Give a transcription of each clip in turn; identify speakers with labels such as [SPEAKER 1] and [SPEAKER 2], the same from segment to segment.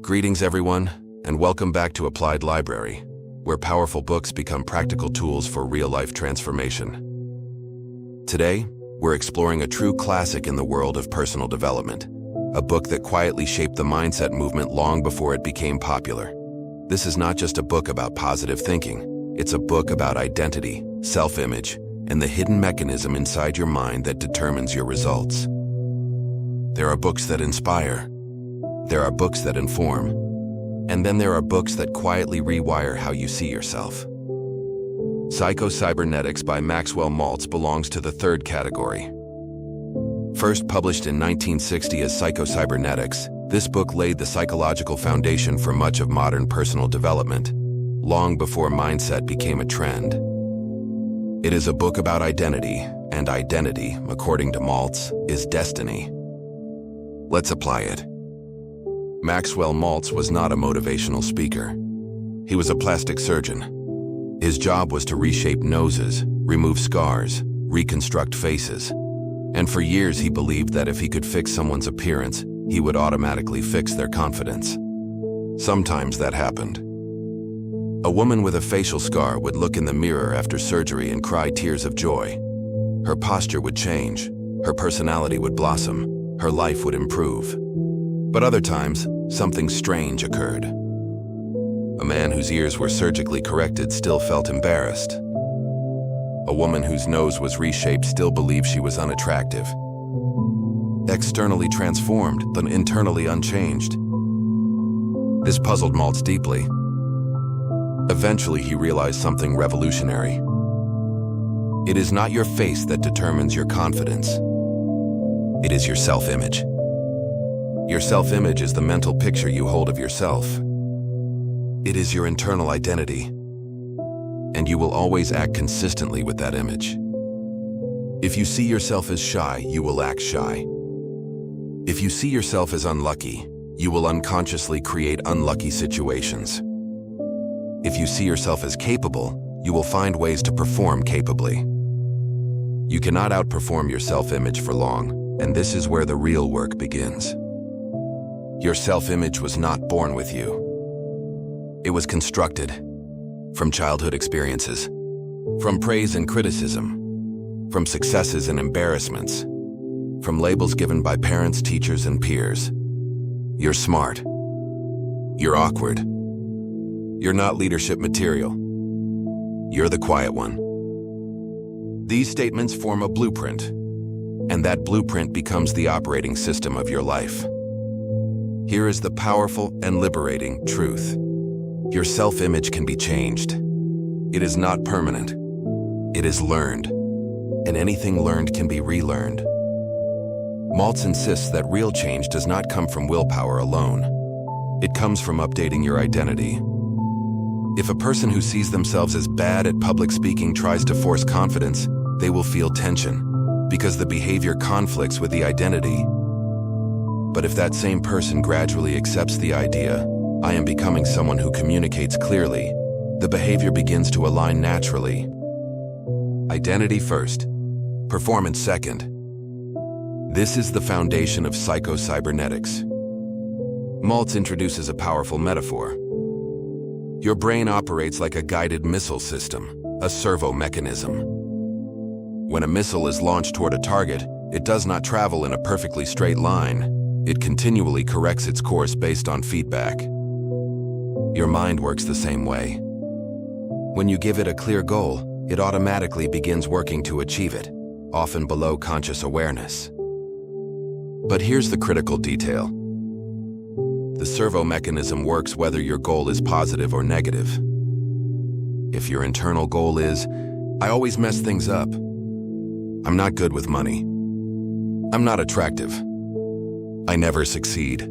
[SPEAKER 1] Greetings everyone, and welcome back to Applied Library, where powerful books become practical tools for real-life transformation. Today, we're exploring a true classic in the world of personal development, a book that quietly shaped the mindset movement long before it became popular. This is not just a book about positive thinking, it's a book about identity, self-image, and the hidden mechanism inside your mind that determines your results. There are books that inspire. There are books that inform, and then there are books that quietly rewire how you see yourself. Psycho-Cybernetics by Maxwell Maltz belongs to the third category. First published in 1960 as Psycho-Cybernetics, this book laid the psychological foundation for much of modern personal development, long before mindset became a trend. It is a book about identity, and identity, according to Maltz, is destiny. Let's apply it. Maxwell Maltz was not a motivational speaker. He was a plastic surgeon. His job was to reshape noses, remove scars, reconstruct faces. And for years he believed that if he could fix someone's appearance, he would automatically fix their confidence. Sometimes that happened. A woman with a facial scar would look in the mirror after surgery and cry tears of joy. Her posture would change, her personality would blossom, her life would improve. But other times, something strange occurred. A man whose ears were surgically corrected still felt embarrassed. A woman whose nose was reshaped still believed she was unattractive. Externally transformed, but internally unchanged. This puzzled Maltz deeply. Eventually, he realized something revolutionary. It is not your face that determines your confidence. It is your self-image. Your self-image is the mental picture you hold of yourself. It is your internal identity, and you will always act consistently with that image. If you see yourself as shy, you will act shy. If you see yourself as unlucky, you will unconsciously create unlucky situations. If you see yourself as capable, you will find ways to perform capably. You cannot outperform your self-image for long, and this is where the real work begins. Your self-image was not born with you. It was constructed from childhood experiences, from praise and criticism, from successes and embarrassments, from labels given by parents, teachers, and peers. You're smart. You're awkward. You're not leadership material. You're the quiet one. These statements form a blueprint, and that blueprint becomes the operating system of your life. Here is the powerful and liberating truth. Your self-image can be changed. It is not permanent. It is learned. And anything learned can be relearned. Maltz insists that real change does not come from willpower alone. It comes from updating your identity. If a person who sees themselves as bad at public speaking tries to force confidence, they will feel tension, because the behavior conflicts with the identity. But if that same person gradually accepts the idea, I am becoming someone who communicates clearly, the behavior begins to align naturally. Identity first, performance second. This is the foundation of Psycho-Cybernetics. Maltz introduces a powerful metaphor. Your brain operates like a guided missile system, a servo-mechanism. When a missile is launched toward a target, it does not travel in a perfectly straight line. It continually corrects its course based on feedback. Your mind works the same way. When you give it a clear goal, it automatically begins working to achieve it, often below conscious awareness. But here's the critical detail. The servo mechanism works whether your goal is positive or negative. If your internal goal is, I always mess things up. I'm not good with money. I'm not attractive. I never succeed.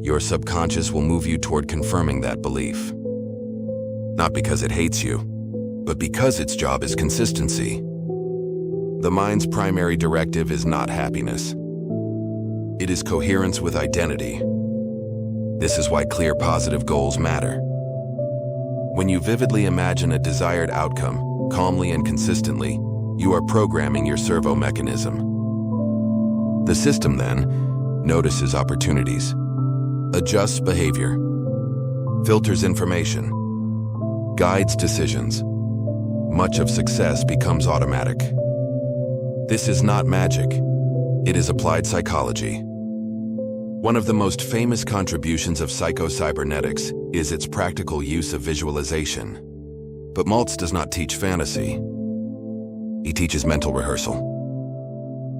[SPEAKER 1] Your subconscious will move you toward confirming that belief. Not because it hates you, but because its job is consistency. The mind's primary directive is not happiness. It is coherence with identity. This is why clear positive goals matter. When you vividly imagine a desired outcome, calmly and consistently, you are programming your servo mechanism. The system then notices opportunities. adjusts behavior, filters information, guides decisions. Much of success becomes automatic. This is not magic. It is applied psychology. One of the most famous contributions of Psycho-Cybernetics is its practical use of visualization. But Maltz does not teach fantasy. He teaches mental rehearsal.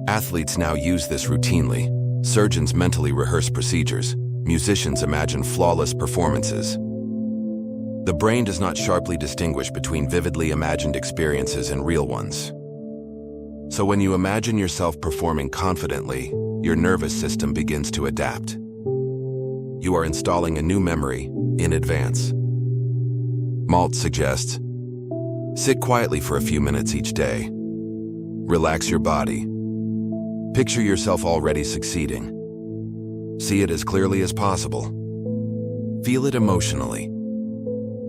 [SPEAKER 1] Athletes now use this routinely. Surgeons mentally rehearse procedures. Musicians imagine flawless performances. The brain does not sharply distinguish between vividly imagined experiences and real ones. So when you imagine yourself performing confidently, your nervous system begins to adapt. You are installing a new memory in advance. Maltz suggests, sit quietly for a few minutes each day. Relax your body. Picture yourself already succeeding. See it as clearly as possible. Feel it emotionally.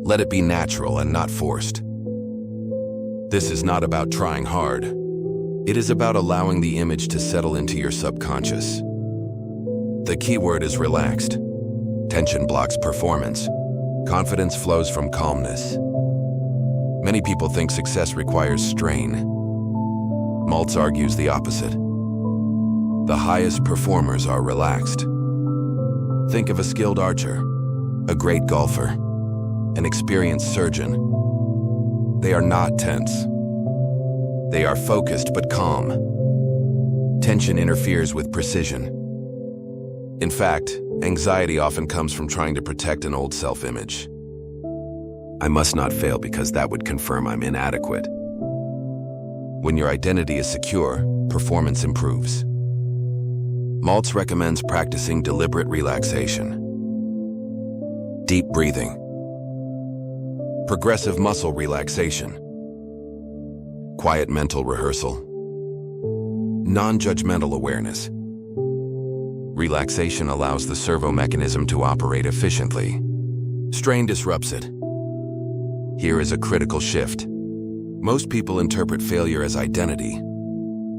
[SPEAKER 1] Let it be natural and not forced. This is not about trying hard. It is about allowing the image to settle into your subconscious. The key word is relaxed. Tension blocks performance. Confidence flows from calmness. Many people think success requires strain. Maltz argues the opposite. The highest performers are relaxed. Think of a skilled archer, a great golfer, an experienced surgeon. They are not tense. They are focused but calm. Tension interferes with precision. In fact, anxiety often comes from trying to protect an old self-image. I must not fail because that would confirm I'm inadequate. When your identity is secure, performance improves. Maltz recommends practicing deliberate relaxation. Deep breathing. Progressive muscle relaxation. Quiet mental rehearsal. Non-judgmental awareness. Relaxation allows the servo-mechanism to operate efficiently. Strain disrupts it. Here is a critical shift. Most people interpret failure as identity.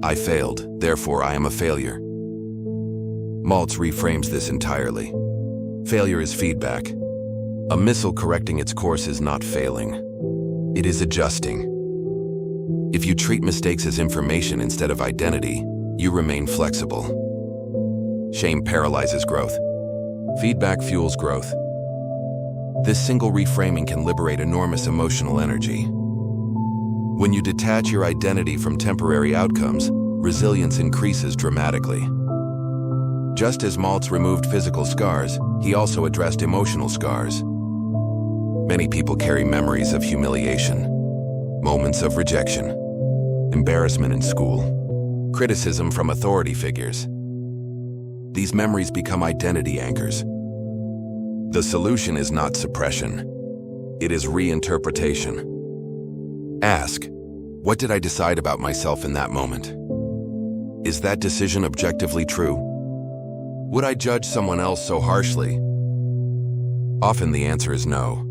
[SPEAKER 1] I failed, therefore I am a failure. Maltz reframes this entirely. Failure is feedback. A missile correcting its course is not failing. It is adjusting. If you treat mistakes as information instead of identity, you remain flexible. Shame paralyzes growth. Feedback fuels growth. This single reframing can liberate enormous emotional energy. When you detach your identity from temporary outcomes, resilience increases dramatically. Just as Maltz removed physical scars, he also addressed emotional scars. Many people carry memories of humiliation, moments of rejection, embarrassment in school, criticism from authority figures. These memories become identity anchors. The solution is not suppression. It is reinterpretation. Ask, what did I decide about myself in that moment? Is that decision objectively true? Would I judge someone else so harshly? Often the answer is no.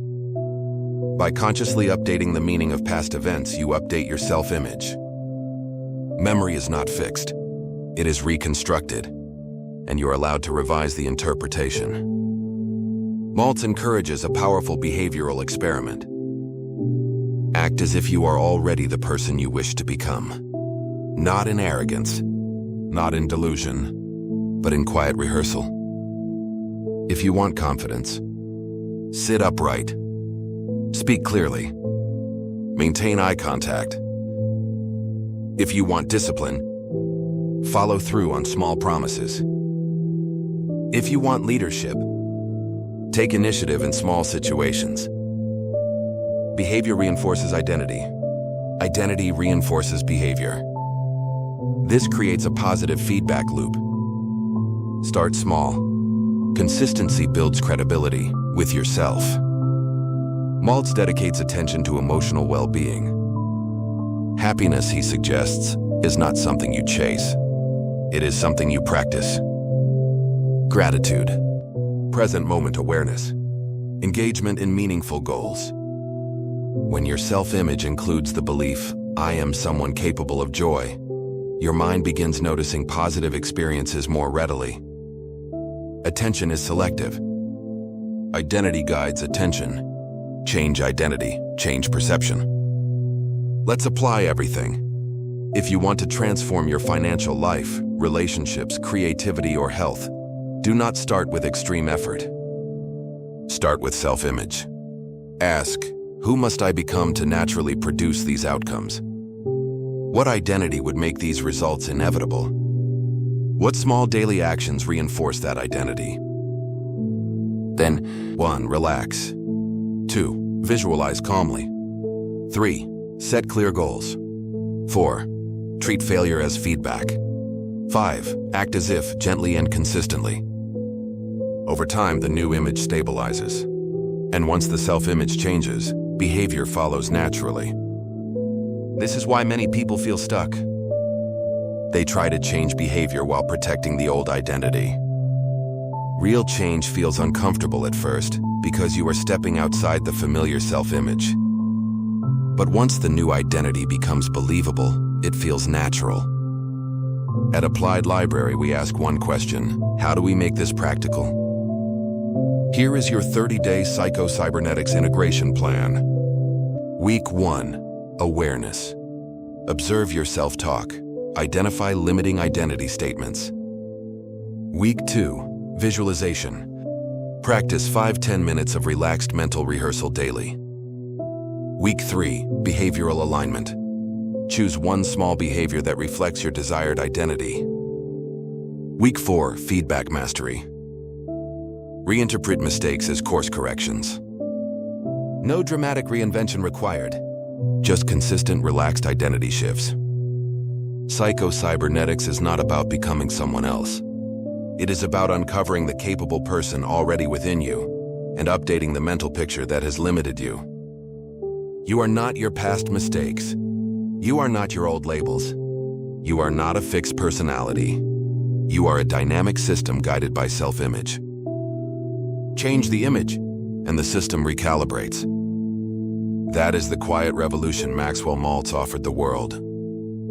[SPEAKER 1] By consciously updating the meaning of past events, you update your self-image. Memory is not fixed. It is reconstructed, and you're allowed to revise the interpretation. Maltz encourages a powerful behavioral experiment. Act as if you are already the person you wish to become. Not in arrogance, not in delusion, but in quiet rehearsal. If you want confidence, sit upright, speak clearly, maintain eye contact. If you want discipline, follow through on small promises. If you want leadership, take initiative in small situations. Behavior reinforces identity. Identity reinforces behavior. This creates a positive feedback loop. Start small. Consistency builds credibility with yourself. Maltz dedicates attention to emotional well-being. Happiness, he suggests, is not something you chase. It is something you practice. Gratitude, present moment awareness, engagement in meaningful goals. When your self-image includes the belief, I am someone capable of joy, your mind begins noticing positive experiences more readily. Attention is selective. Identity guides attention. Change identity, change perception. Let's apply everything. If you want to transform your financial life, relationships, creativity, or health, do not start with extreme effort. Start with self-image. Ask, who must I become to naturally produce these outcomes? What identity would make these results inevitable? What small daily actions reinforce that identity? Then, 1. Relax. 2. Visualize calmly. 3. Set clear goals. 4. Treat failure as feedback. 5. Act as if, gently and consistently. Over time, the new image stabilizes. And once the self-image changes, behavior follows naturally. This is why many people feel stuck. They try to change behavior while protecting the old identity. Real change feels uncomfortable at first because you are stepping outside the familiar self-image. But once the new identity becomes believable, it feels natural. At Applied Library, we ask one question: how do we make this practical? Here is your 30-day Psycho-Cybernetics integration plan. Week 1. Awareness. Observe your self-talk. Identify limiting identity statements. Week 2. Visualization. Practice 5-10 minutes of relaxed mental rehearsal daily. Week 3. Behavioral alignment. Choose one small behavior that reflects your desired identity. Week 4. Feedback mastery. Reinterpret mistakes as course corrections. No dramatic reinvention required. Just consistent, relaxed identity shifts. Psycho-Cybernetics is not about becoming someone else. It is about uncovering the capable person already within you and updating the mental picture that has limited you. You are not your past mistakes. You are not your old labels. You are not a fixed personality. You are a dynamic system guided by self-image. Change the image, and the system recalibrates. That is the quiet revolution Maxwell Maltz offered the world.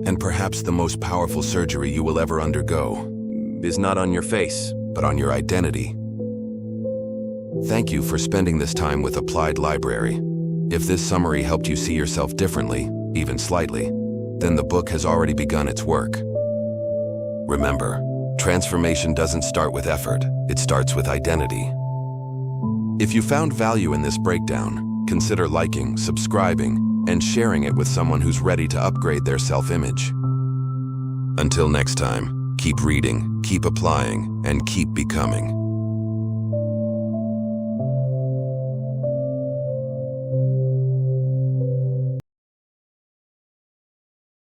[SPEAKER 1] And perhaps the most powerful surgery you will ever undergo is not on your face, but on your identity. Thank you for spending this time with Applied Library. If this summary helped you see yourself differently, even slightly, then the book has already begun its work. Remember, transformation doesn't start with effort, it starts with identity. If you found value in this breakdown, consider liking, subscribing, and sharing it with someone who's ready to upgrade their self-image. Until next time, keep reading, keep applying, and keep becoming.